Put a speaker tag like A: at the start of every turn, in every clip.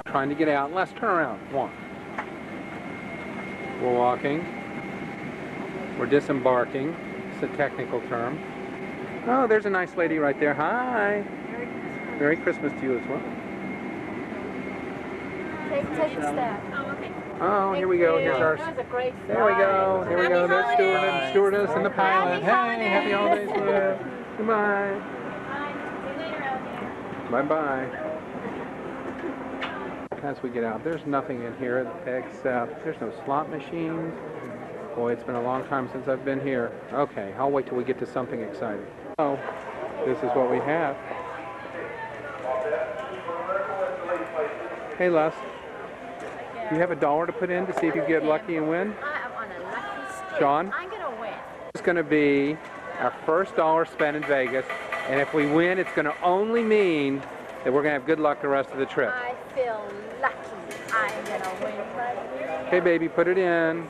A: Trying to get out. Let's turn around. Walk. We're walking. We're disembarking. It's a technical term. Oh, there's a nice lady right there. Hi. Merry Christmas to you as well.
B: Take a step. Oh, okay.
A: Oh, here we go. Here's our.
B: That was a great flight.
A: There we go. There we go. There's
B: Holidays.
A: stewardess and the pilot.
B: Happy
A: Hey, happy holidays.
B: holidays.
A: Goodbye.
B: Bye. See you later out there.
A: Bye-bye. As we get out, there's nothing in here except there's no slot machines. Boy, it's been a long time since I've been here. Okay, I'll wait till we get to something exciting. Oh, this is what we have. Hey, Les. Do you have $1 to put in to see if you get lucky and win?
B: I am on a lucky streak.
A: Sean?
B: I'm going to win.
A: It's going to be our first dollar spent in Vegas, and if we win, it's going to only mean that we're going to have good luck the rest of the trip.
B: I feel lucky. I'm going to win.
A: Okay, baby, put it in.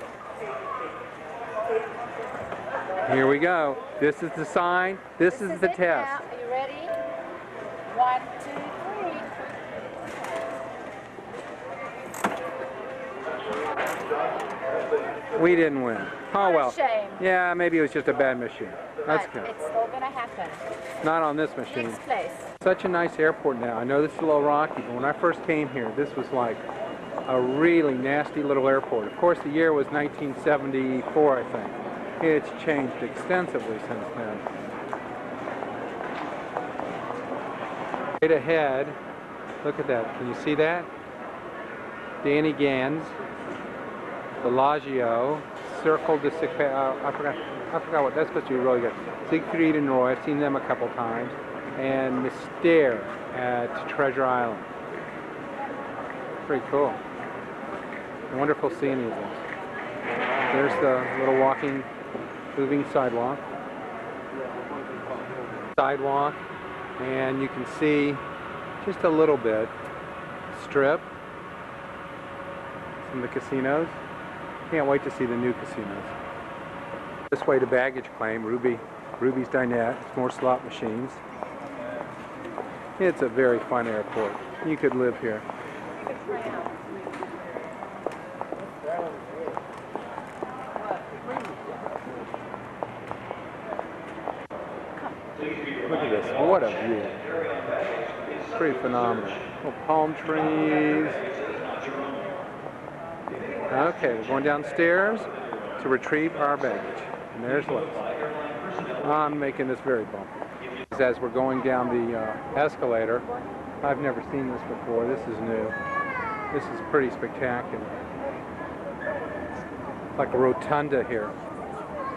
A: Here we go. This is the sign. This is the
B: it
A: test.
B: now. Are you ready? 1, 2, 3.
A: We didn't win. Oh well.
B: Shame.
A: Yeah, maybe it was just a bad machine. That's
B: But
A: good.
B: it's all going to happen.
A: Not on this machine.
B: Next place.
A: Such a nice airport now. I know this is a little rocky, but when I first came here, this was like a really nasty little airport. Of course, the year was 1974, I think. It's changed extensively since then. Right ahead, look at that. Can you see that? Danny Gans, Bellagio, Circle de I forgot what that's supposed to be really good. Siegfried and Roy, I've seen them a couple times, and Mystere at Treasure Island. Pretty cool. Wonderful scenery. There's the little walking, moving sidewalk. And you can see just a little bit Strip, some of the casinos. Can't wait to see the new casinos. This way to baggage claim, Ruby's Dinette. It's more slot machines. It's a very fun airport. You could live here. Look at this. What a view. Pretty phenomenal. Little palm trees. Okay, we're going downstairs to retrieve our baggage. And there's Les. I'm making this very bumpy. As we're going down the escalator, I've never seen this before. This is new. This is pretty spectacular. It's like a rotunda here.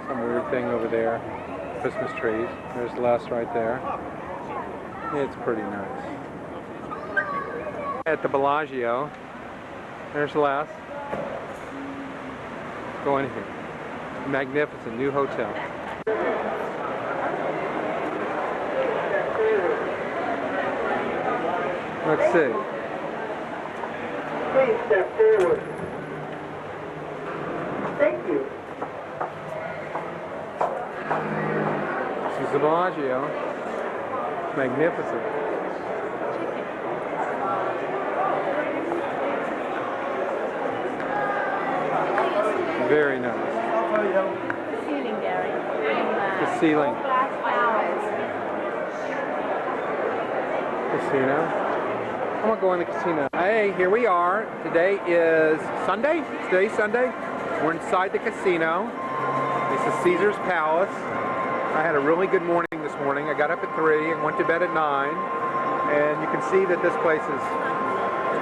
A: Some weird thing over there. Christmas trees. There's Les right there. It's pretty nice. At the Bellagio, there's Les. Going here. Magnificent new hotel. Let's see.
C: Please step forward. Thank you.
A: This is the Bellagio. Magnificent. Very nice.
B: The ceiling, Gary.
A: The ceiling.
B: Glass flowers.
A: Casino. I'm gonna go in the casino. Hey, here we are. Today is Sunday. Today's Sunday. We're inside the casino. It's the Caesar's Palace. I had a really good morning this morning. I got up at 3 and went to bed at 9. And you can see that this place is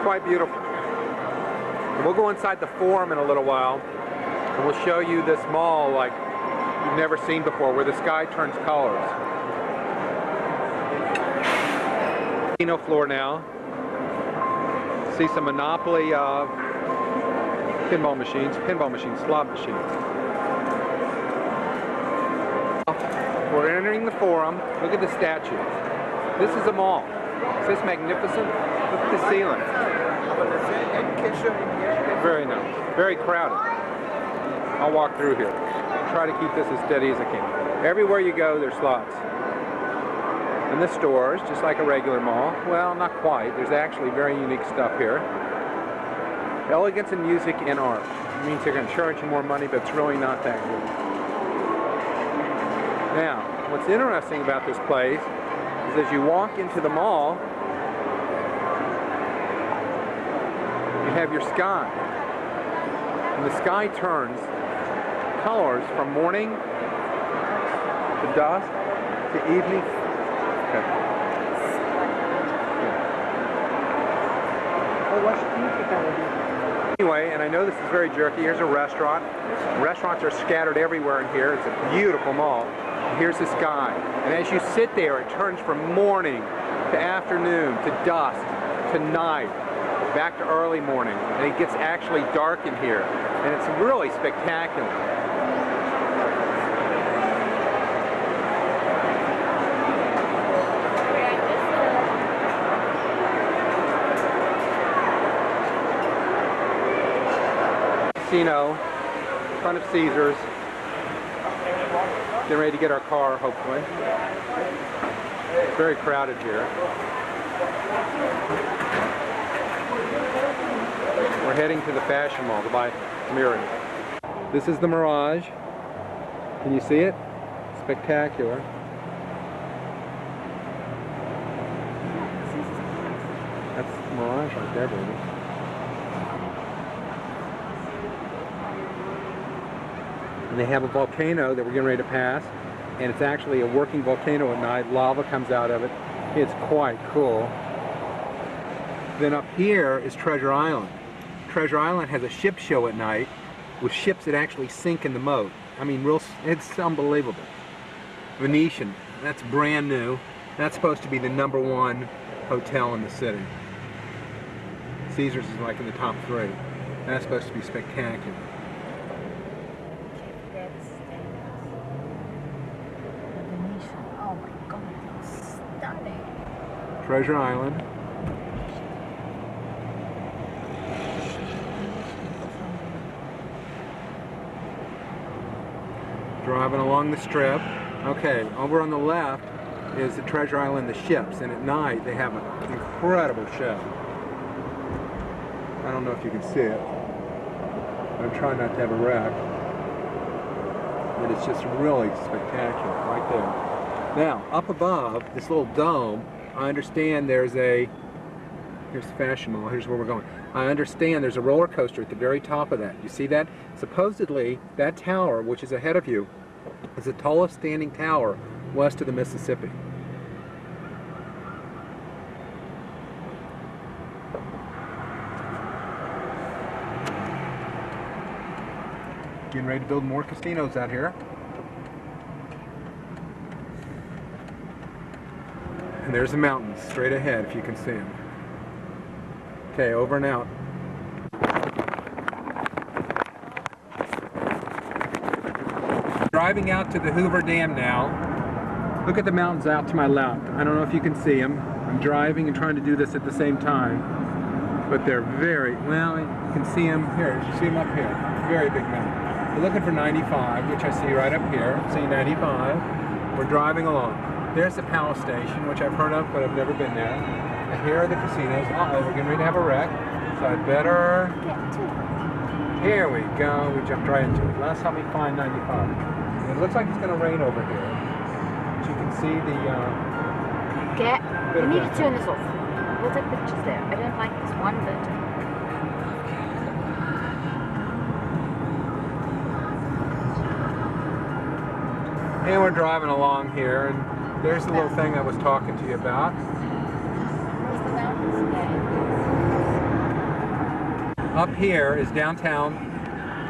A: quite beautiful. And we'll go inside the Forum in a little while. And we'll show you this mall like you've never seen before, where the sky turns colors. Casino floor now. See some Monopoly pinball machines, slot machines. We're entering the Forum. Look at the statue. This is a mall. Is this magnificent? Look at the ceiling. Very nice. Very crowded. I'll walk through here. Try to keep this as steady as I can. Everywhere you go, there's slots. in the stores, just like a regular mall. Well, not quite. There's actually very unique stuff here. Elegance in music and art. It means they're going to charge you more money, but it's really not that good. Now, what's interesting about this place is as you walk into the mall, you have your sky. And the sky turns colors from morning to dusk to evening. Okay. Anyway, and I know this is very jerky, here's a restaurant. Restaurants are scattered everywhere in here. It's a beautiful mall. Here's the sky. And as you sit there, it turns from morning to afternoon to dusk to night, back to early morning. And it gets actually dark in here. And it's really spectacular. Casino, in front of Caesars. Getting ready to get our car, hopefully. It's very crowded here. We're heading to the Fashion Mall to buy some earrings. This is the Mirage. Can you see it? Spectacular. That's the Mirage right there, baby. And they have a volcano that we're getting ready to pass, and it's actually a working volcano at night. Lava comes out of it. It's quite cool. Then up here is Treasure Island. Treasure Island has a ship show at night with ships that actually sink in the moat. I mean, it's unbelievable. Venetian, that's brand new. That's supposed to be the #1 hotel in the city. Caesars is like in the top 3. That's supposed to be spectacular.
B: Oh my God, it's stunning.
A: Treasure Island. Driving along the strip. Okay, over on the left is the Treasure Island, the ships, and at night they have an incredible show. I don't know if you can see it. I'm trying not to have a wreck. But it's just really spectacular right there. Now, up above this little dome, I understand here's the Fashion Mall, here's where we're going. I understand there's a roller coaster at the very top of that. You see that? Supposedly, that tower, which is ahead of you, is the tallest standing tower west of the Mississippi. Getting ready to build more casinos out here. And there's the mountains straight ahead if you can see them. Okay, over and out. Driving out to the Hoover Dam now. Look at the mountains out to my left. I don't know if you can see them. I'm driving and trying to do this at the same time. But they're very, well, you can see them here. You see them up here. Very big mountain. We're looking for 95, which I see right up here. See 95. We're driving along. There's the Palace Station, which I've heard of, but I've never been there. And here are the casinos. Uh-oh, we're getting ready to have a wreck. So I better... Here we go. We jumped right into it. Let's help me find 95. And it looks like it's going to rain over here. But you can see the...
B: You need to turn this off. We'll take pictures there. I don't like this one bit.
A: And we're driving along here, and there's the little thing I was talking to you about.
B: Where's the mountains again?
A: Up here is downtown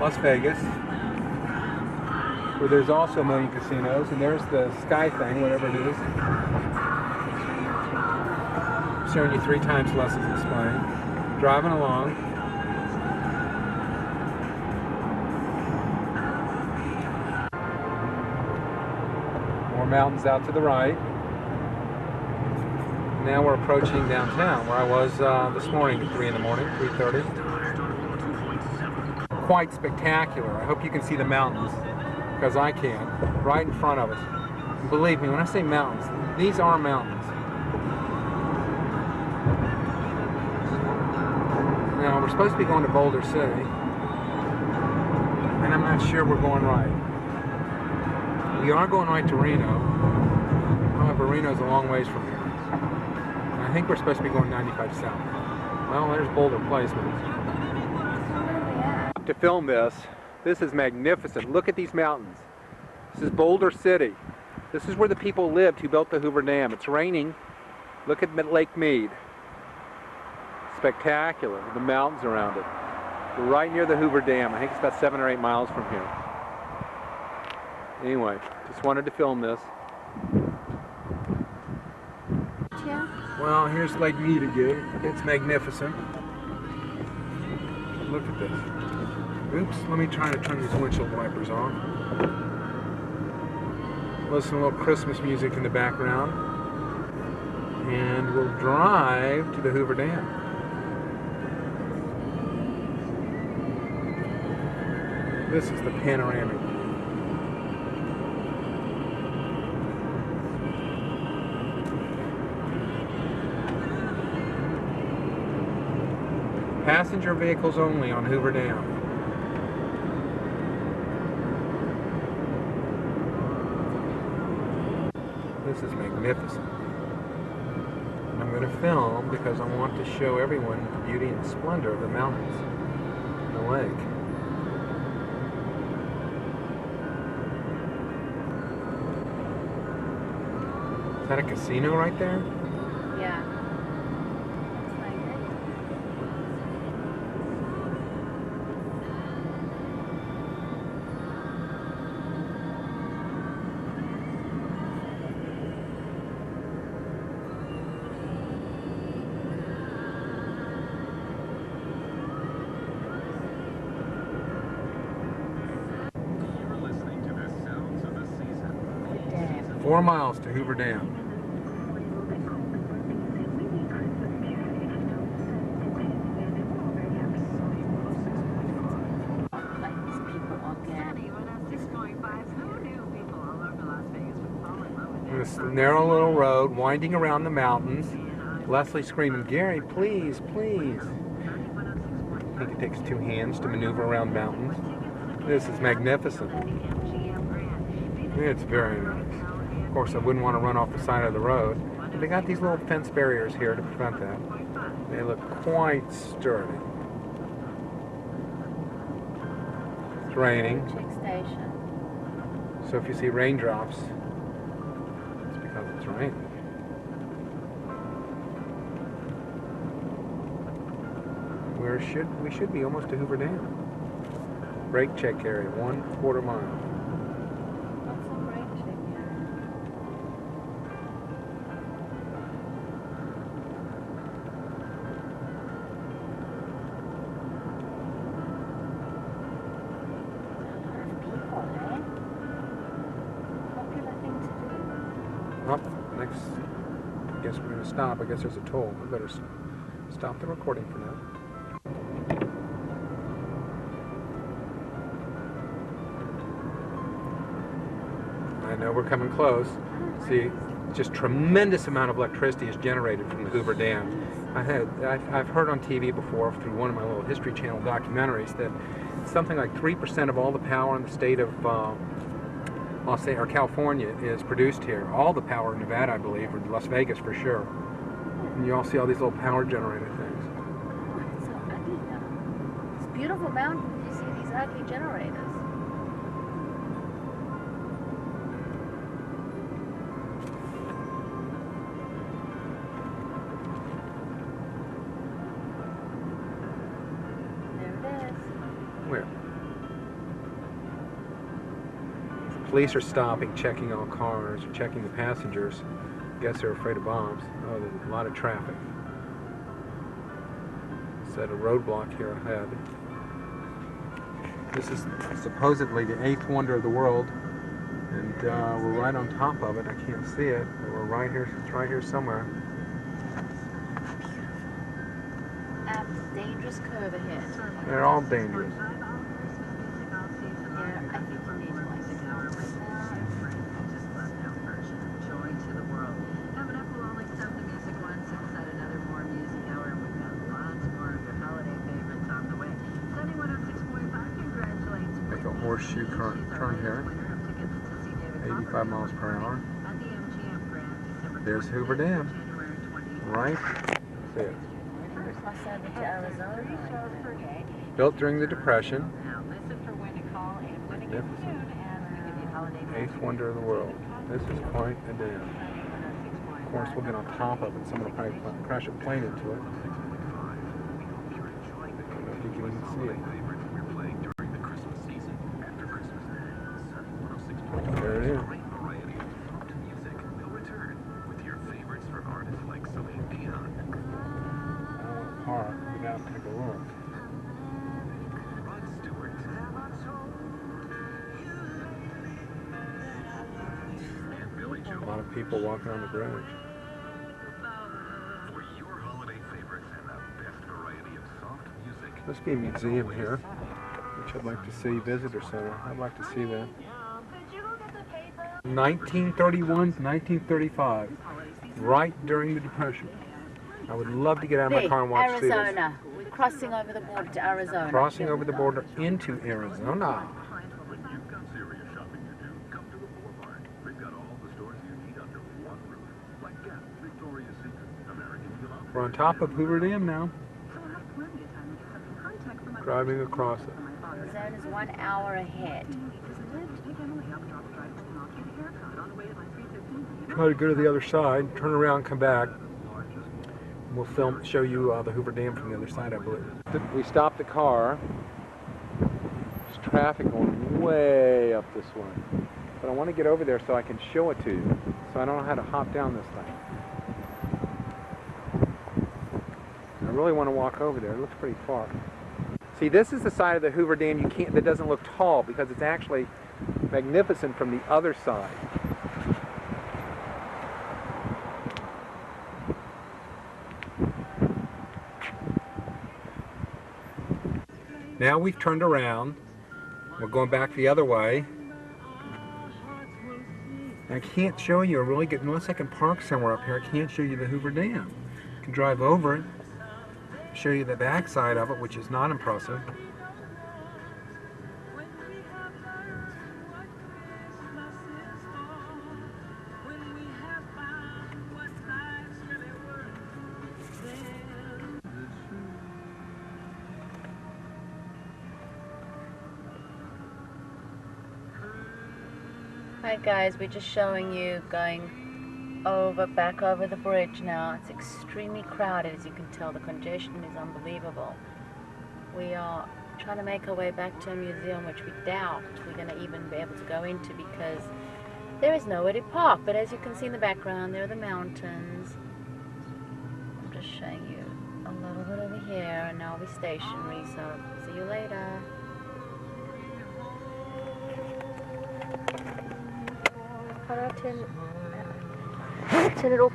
A: Las Vegas, where there's also a million casinos, and there's the sky thing, whatever it is. Showing you 3 times less is displaying. Driving along. Mountains out to the right. Now we're approaching downtown, where I was this morning at 3 in the morning, 3:30. Quite spectacular. I hope you can see the mountains, because I can, right in front of us. And believe me, when I say mountains, these are mountains. Now, we're supposed to be going to Boulder City, and I'm not sure we're going right. We are going right to Reno. However, Reno's a long ways from here. And I think we're supposed to be going 95 south. Well, there's Boulder Place. To film this is magnificent. Look at these mountains. This is Boulder City. This is where the people lived who built the Hoover Dam. It's raining. Look at Lake Mead. Spectacular. The mountains around it. We're right near the Hoover Dam. I think it's about 7 or 8 miles from here. Anyway, just wanted to film this.
B: Yeah.
A: Well, here's Lake Mead again. It's magnificent. Look at this. Oops, let me try to turn these windshield wipers on. Listen to a little Christmas music in the background. And we'll drive to the Hoover Dam. This is the panoramic. Passenger vehicles only on Hoover Dam. This is magnificent. And I'm going to film because I want to show everyone the beauty and splendor of the mountains and the lake. Is that a casino right there?
B: Yeah. Looks like it.
C: You're listening to the sounds of the season.
A: 4 miles to Hoover Dam.
B: Like these people all get.
A: This narrow little road winding around the mountains. Leslie screaming, "Gary, please, please." I think it takes 2 hands to maneuver around mountains. This is magnificent. It's very nice. Of course, I wouldn't want to run off the side of the road. But they got these little fence barriers here to prevent that. They look quite sturdy. It's raining,
B: Electric station.
A: so if you see raindrops, it's because it's raining. We should be almost to Hoover Dam. Brake check area, 1/4 mile.
B: What's a brake check area? People, eh? Popular thing to do.
A: Up next, I guess we're going to stop. I guess there's a toll. We better stop the recording for now. I know we're coming close. See, just tremendous amount of electricity is generated from the Hoover Dam. I've heard on TV before through one of my little History Channel documentaries that something like 3% of all the power in the state of California is produced here. All the power in Nevada, I believe, or Las Vegas for sure. And you all see all these little power generator things.
B: Oh, it's so ugly though. It's beautiful mountain. You see these ugly generators. There it is.
A: Where? The police are stopping, checking all cars, checking the passengers. I guess they're afraid of bombs. Oh, there's a lot of traffic. Set a roadblock here ahead. This is supposedly the 8th wonder of the world, and we're right on top of it. I can't see it, but we're right here. It's right here somewhere.
B: Dangerous curve ahead.
A: They're all dangerous.
B: Yeah, I think you need to like it.
D: Joy to the world. Coming up, we'll only stop the music once inside another more music hour, and we've got lots more of your holiday favorites.
A: horseshoe turn here. 85 miles per hour. There's Hoover Dam. Right there.
B: Cross over to Arizona.
A: Built during the Depression.
D: Now, listen for when to call and when to get
A: Magnificent.
D: soon, and we give you holiday.
A: Eighth wonder of the world. This is quite a dam. Of course, we'll get on top of it. Someone will probably crash a plane into it. I don't know if you can even see it. There it is. I don't want to park. We gotta take a look. A lot of people walking on the bridge. Must be a museum here, which I'd like to see. Visitor center. I'd like to see that. 1931 to 1935, right during the Depression. I would love to get out of my car and watch this.
B: Arizona. We're crossing over the border to Arizona.
A: Crossing over the border into Arizona. We're on top of Hoover Dam now. Driving across it.
B: Arizona's 1 hour ahead.
A: Try to go to the other side, turn around, come back. We'll show you the Hoover Dam from the other side, I believe. We stopped the car. There's traffic going way up this way. But I want to get over there so I can show it to you. So I don't know how to hop down this thing. I really want to walk over there. It looks pretty far. See, this is the side of the Hoover Dam that doesn't look tall because it's actually magnificent from the other side. Now we've turned around. We're going back the other way. I can't show you a really good, unless I can park somewhere up here, I can't show you the Hoover Dam. I can drive over it, show you the back side of it, which is not impressive.
B: Hi guys, we're just showing you going back over the bridge now. It's extremely crowded, as you can tell. The congestion is unbelievable. We are trying to make our way back to a museum which we doubt we're going to even be able to go into because there is nowhere to park. But as you can see in the background, there are the mountains. I'm just showing you a little bit over here, and now we'll be stationary, so see you later. Turn it off.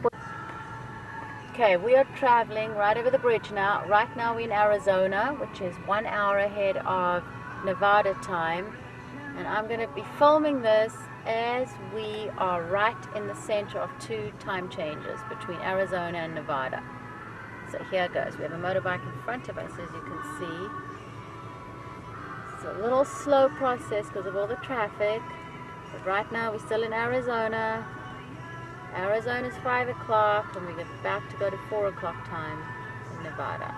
B: Okay, we are traveling right over the bridge now. Right now we're in Arizona, which is 1 hour ahead of Nevada time. And I'm going to be filming this as we are right in the center of 2 time changes between Arizona and Nevada. So here goes. We have a motorbike in front of us, as you can see. It's a little slow process because of all the traffic. But right now we're still in Arizona. Arizona's 5 o'clock and we're about to go to 4 o'clock time in Nevada,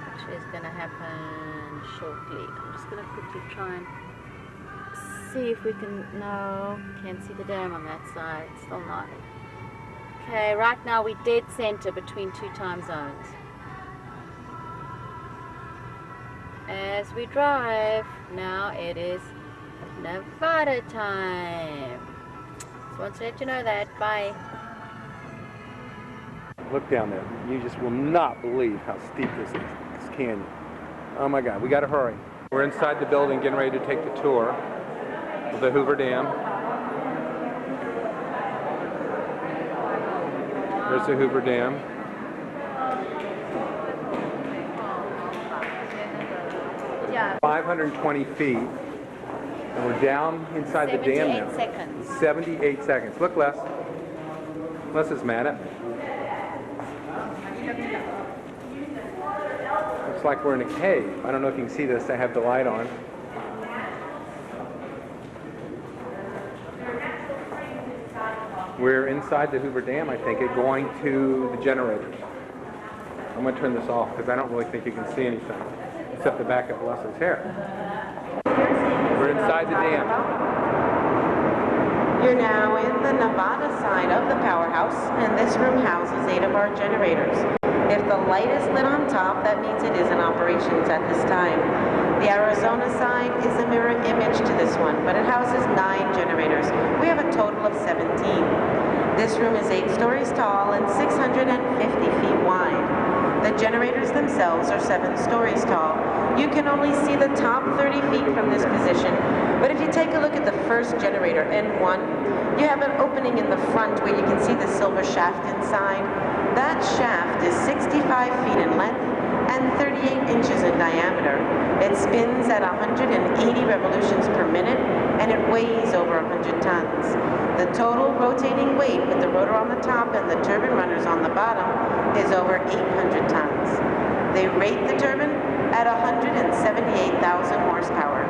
B: which is going to happen shortly. I'm just going to quickly try and see if we can, no, can't see the dam on that side, still not. Okay, right now we're dead center between 2 time zones. As we drive, now it is Nevada time. So I want to let you know that. Bye.
A: Look down there. You just will not believe how steep this is, this canyon. Oh my God, we gotta hurry. We're inside the building getting ready to take the tour of the Hoover Dam. There's the Hoover Dam.
B: Yeah.
A: 520 feet. And we're down inside the dam now.
B: 78 seconds.
A: 78 seconds. Look, Les. Les is mad at me. Looks like we're in a cave. I don't know if you can see this. I have the light on. We're inside the Hoover Dam, I think, and going to the generators. I'm going to turn this off because I don't really think you can see anything except the back of Leslie's hair. We're inside the dam.
E: You're now in the Nevada side of the powerhouse, and this room houses 8 of our generators. If the light is lit on top, that means it is in operations at this time. The Arizona side is a mirror image to this one, but it houses 9 generators. We have a total of 17. This room is 8 stories tall and 650 feet wide. The generators themselves are 7 stories tall. You can only see the top 30 feet from this position, but if you take a look at the first generator, N1, you have an opening in the front where you can see the silver shaft inside. That shaft is 65 feet in length and 38 inches in diameter. It spins at 180 revolutions per minute, and it weighs over 100 tons. The total rotating weight with the rotor on the top and the turbine runners on the bottom is over 800 tons. They rate the turbine at 178,000 horsepower.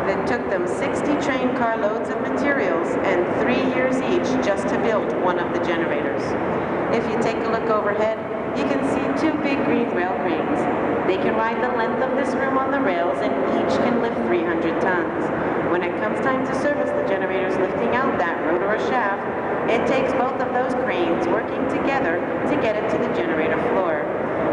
E: It took them 60 train car loads of materials and 3 years each just to build one of the generators. If you take a look overhead, you can see 2 big green rail cranes. They can ride the length of this room on the rails, and each can lift 300 tons. When it comes time to service the generators lifting out that rotor or shaft, it takes both of those cranes working together to get it to the generator floor.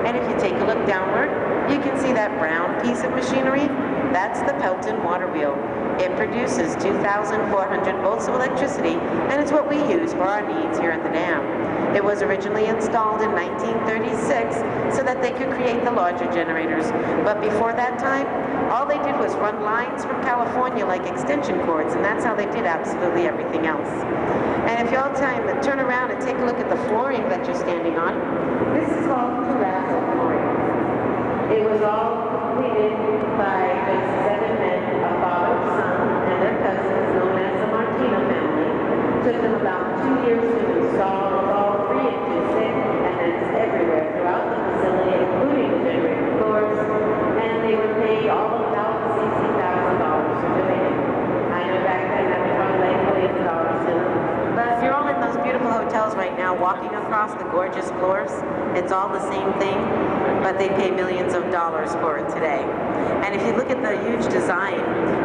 E: And if you take a look downward, you can see that brown piece of machinery. That's the Pelton water wheel. It produces 2,400 volts of electricity, and it's what we use for our needs here at the dam. It was originally installed in 1936 so that they could create the larger generators. But before that time, all they did was run lines from California like extension cords, and that's how they did absolutely everything else. And if you all turn around and take a look at the flooring that you're standing on, this is called terrazzo flooring. It was all completed by just 7 men, a father, son, and their cousins, known as the Martina family. It took them about 2 years to install. It's all 3 inches thick, and it's everywhere throughout the facility, including the generator floors. And they were paid all about $60,000 for doing it. I know back then that was probably like millions of dollars to them. But you're all in those beautiful hotels right now, walking across the gorgeous floors. It's all the same thing, but they pay millions of dollars for it today. And if you look at the huge design,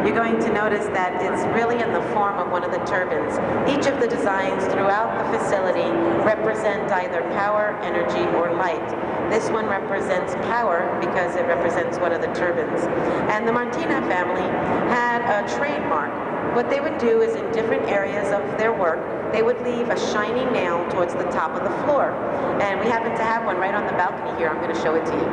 E: you're going to notice that it's really in the form of one of the turbines. Each of the designs throughout the facility represent either power, energy, or light. This one represents power because it represents one of the turbines. And the Martina family had a trademark. What they would do is in different areas of their work, they would leave a shiny nail towards the top of the floor. And we happen to have one right on the balcony here. I'm going to show it to you.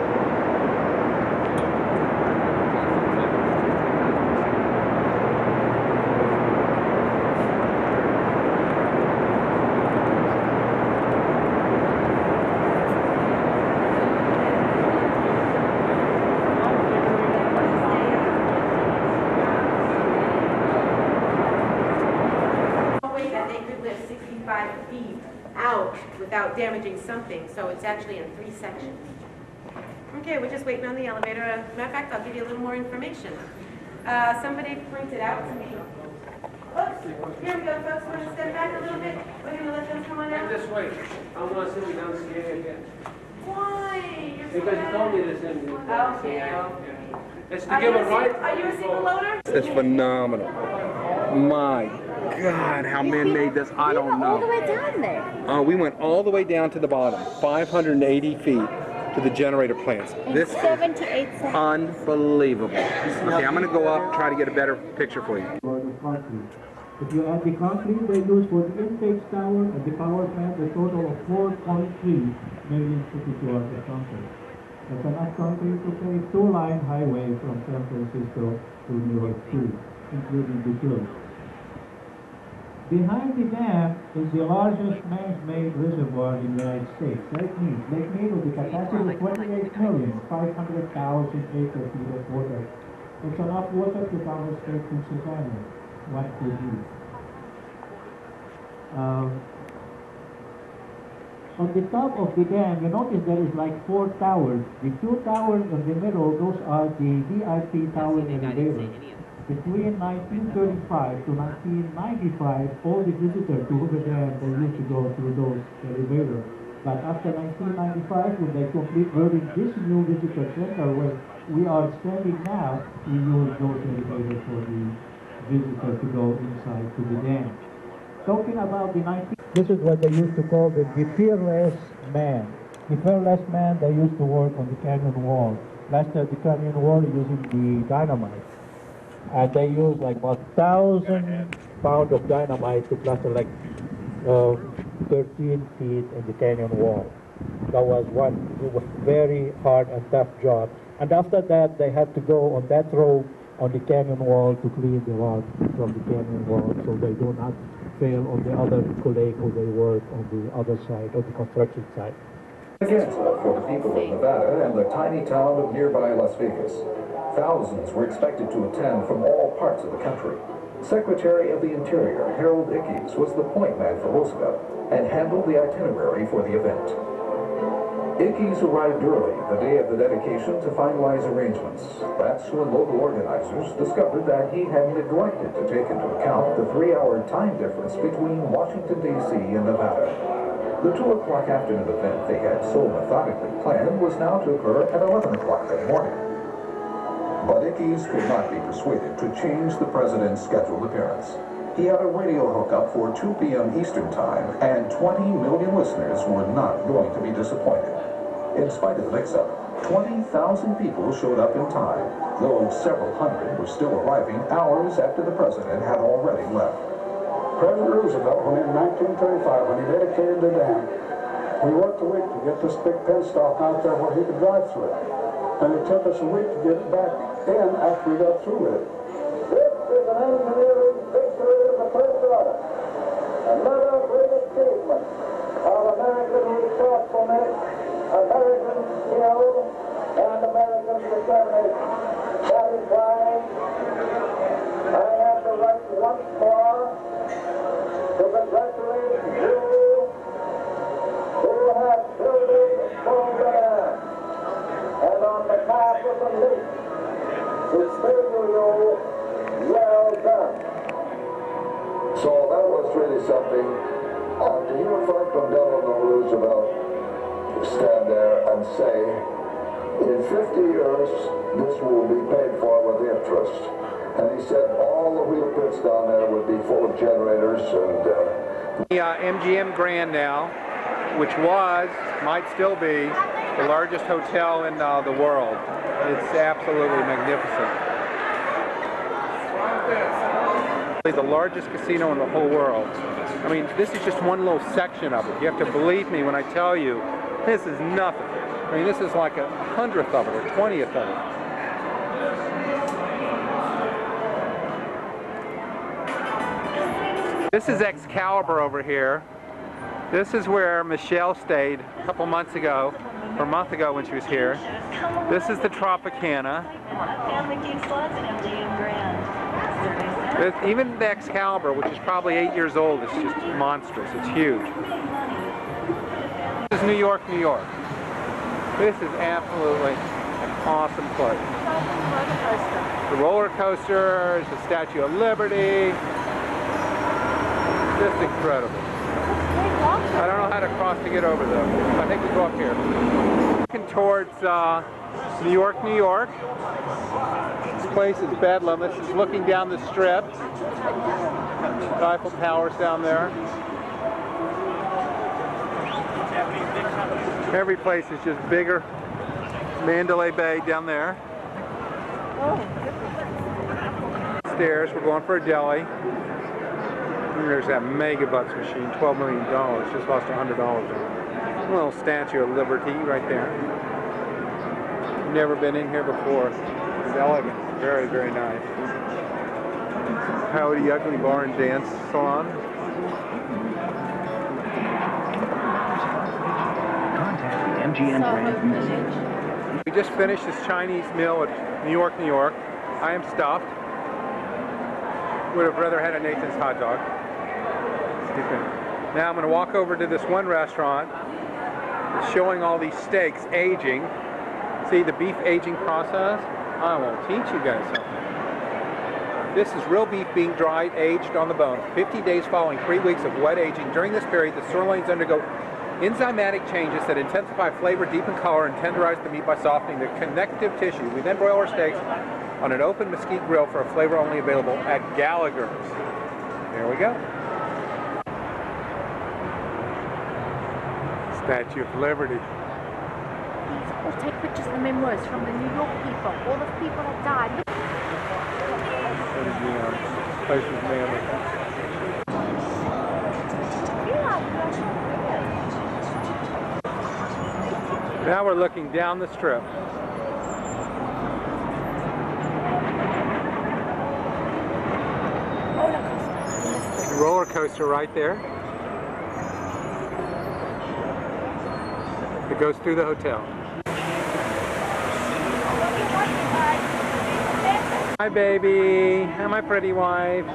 E: Out without damaging something, so it's actually in 3 sections. Okay, we're just waiting on the elevator. Matter of fact, I'll give you a little more information. Somebody pointed out to me. Oops, here we go, folks. Want to step back a little bit? We're going to let them come on out.
F: This way. I want to see we don't see it again.
E: Why? You're so
F: Because you
E: bad.
F: told me this in the
E: Okay.
F: It's to give a right.
E: Are you a single loader?
A: It's phenomenal. My God, how men made this, I don't
B: all the
A: know.
B: way down there.
A: We went all the way down to the bottom, 580 feet to the generator plants.
B: In
A: This is
B: 78 seconds.
A: unbelievable. Okay, I'm going to go up, try to get a better picture for you.
G: For the concrete. If you add the concrete they use for the intake tower and the power plant, a total of 4.3 million cubic yards of concrete. That's enough concrete to pave 2-line highway from San Francisco to New York City, including the hills. Behind the dam is the largest man-made reservoir in the United States, Lake Mead. Lake Mead with the capacity of 28,500,000 acre-feet of water. It's enough water to power State Pennsylvania. What could be? On the top of the dam, you notice there is like 4 towers. The 2 towers in the middle, those are the VIP tower elevators. Between 1935 to 1995, all the visitors to Hoover Dam, they used to go through those elevators. But after 1995, when they complete building this new visitor center where we are standing now, we use those elevators for the visitors to go inside to the dam. Talking about the 19... This is what they used to call the fearless man. The fearless man, they used to work on the canyon wall. Blasted the canyon wall using the dynamite. And they used like about 1,000 pounds of dynamite to plaster like 13 feet in the canyon wall. That was it was very hard and tough job. And after that, they had to go on that rope on the canyon wall to clean the rock from the canyon wall so they do not fail on the other colleague who they work on the other side, of the construction site.
H: Again, for the people of Nevada and the tiny town of nearby Las Vegas. Thousands were expected to attend from all parts of the country. Secretary of the Interior Harold Ickes was the point man for Roosevelt and handled the itinerary for the event. Ickes arrived early the day of the dedication to finalize arrangements. That's when local organizers discovered that he had neglected to take into account the 3-hour time difference between Washington, D.C. and Nevada. The 2 o'clock afternoon event they had so methodically planned was now to occur at 11 o'clock that morning. But Ickes could not be persuaded to change the president's scheduled appearance. He had a radio hookup for 2 p.m. Eastern Time, and 20 million listeners were not going to be disappointed. In spite of the mix-up, 20,000 people showed up in time, though several hundred were still arriving hours after the president had already left.
I: President Roosevelt, when in 1935, when he dedicated the dam, we worked a week to get this big penstock out there where he could drive through it. And it took us a week to get it back in after we got through with it.
J: This is an engineering victory of the first order. Another great achievement of American resourcefulness, American skill, and American determination. That is why I have the right once more to congratulate you who have built the program. And on behalf of the nation, to say to you, well done.
H: So that was really something. To hear Franklin Delano Roosevelt stand there and say, in 50 years, this will be paid for with interest. And he said all the wheel pits down there would be full of generators and...
A: The MGM Grand now, which might still be, the largest hotel in the world. It's absolutely magnificent. The largest casino in the whole world. I mean, this is just one little section of it. You have to believe me when I tell you, this is nothing. I mean, this is like 100th of it, or 20th of it. This is Excalibur over here. This is where Michelle stayed a couple months ago, or a month ago when she was here. This is the Tropicana. Even the Excalibur, which is probably 8 years old, is just monstrous. It's huge. This is New York, New York. This is absolutely an awesome place. The roller coaster, there's the Statue of Liberty. Just incredible. I don't know how to cross to get over though. I think we go up here. Looking towards New York, New York. This place is bedlam. This is looking down the strip. The Eiffel Tower's down there. Every place is just bigger. Mandalay Bay down there. Stairs, we're going for a deli. And there's that Megabucks machine, $12 million. Just lost $100 on it. A little Statue of Liberty right there. Never been in here before. It's elegant. Very, very nice. Coyote Ugly Bar and Dance Salon.
K: Contact MGM Grand Museum.
A: We just finished this Chinese meal at New York, New York. I am stuffed. Would have rather had a Nathan's hot dog. Now I'm going to walk over to this one restaurant. It's showing all these steaks aging. See the beef aging process? I will teach you guys something. This is real beef being dried, aged on the bone. 50 days following 3 weeks of wet aging. During this period, the sirloins undergo enzymatic changes that intensify flavor, deepen color, and tenderize the meat by softening the connective tissue. We then broil our steaks on an open mesquite grill for a flavor only available at Gallagher's. There we go. Statue of Liberty.
B: We'll take pictures of the memoirs from the New York people, all the people that died.
A: Place was manly. Now we're looking down the strip. The roller coaster right there. It goes through the hotel. Hi, baby. Hi, my pretty wife.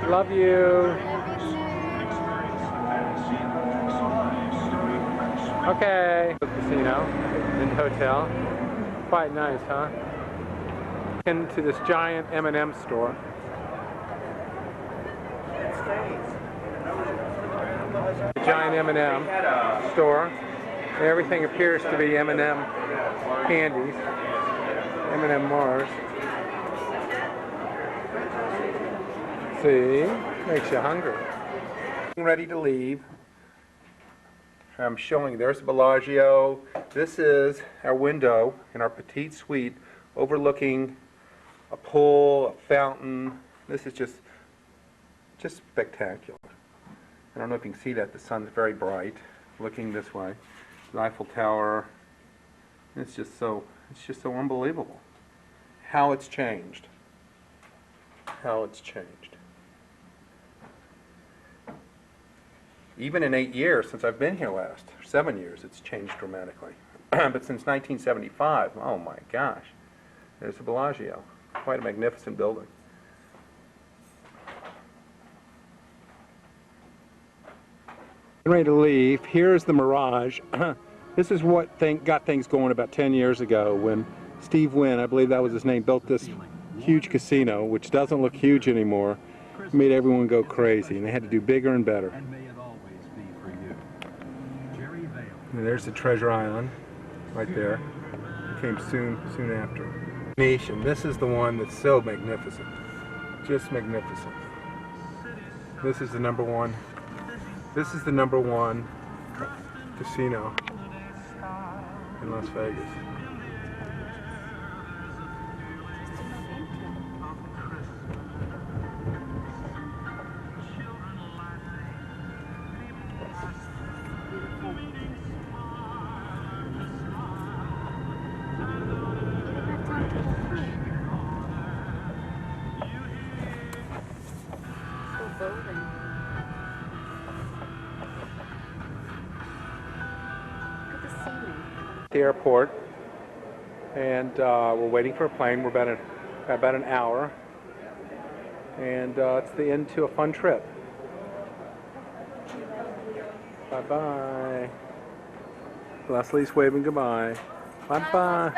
A: Love you. Okay. Casino and hotel. Quite nice, huh? Into this giant M&M store. The giant M&M store. Everything appears to be M&M candies. M&M Mars. See, makes you hungry. Ready to leave. I'm showing, there's Bellagio. This is our window in our petite suite overlooking a pool, a fountain. This is just spectacular. I don't know if you can see that, the sun's very bright looking this way. The Eiffel Tower. It's just so unbelievable how it's changed. How it's changed. Even in 8 years since I've been here last, 7 years, it's changed dramatically. But since 1975, oh my gosh, there's the Bellagio. Quite a magnificent building. Ready to leave. Here's the Mirage. This is what got things going about 10 years ago when Steve Wynn, I believe that was his name, built this huge casino, which doesn't look huge anymore. It made everyone go crazy, and they had to do bigger and better. And there's the Treasure Island, right there. It came soon after. Nation. This is the one that's so magnificent, just magnificent. This is the number one. This is the number one casino in Las Vegas. The airport, and we're waiting for a plane. We're about an hour, and it's the end to a fun trip. Bye bye. Leslie's waving goodbye. Bye bye.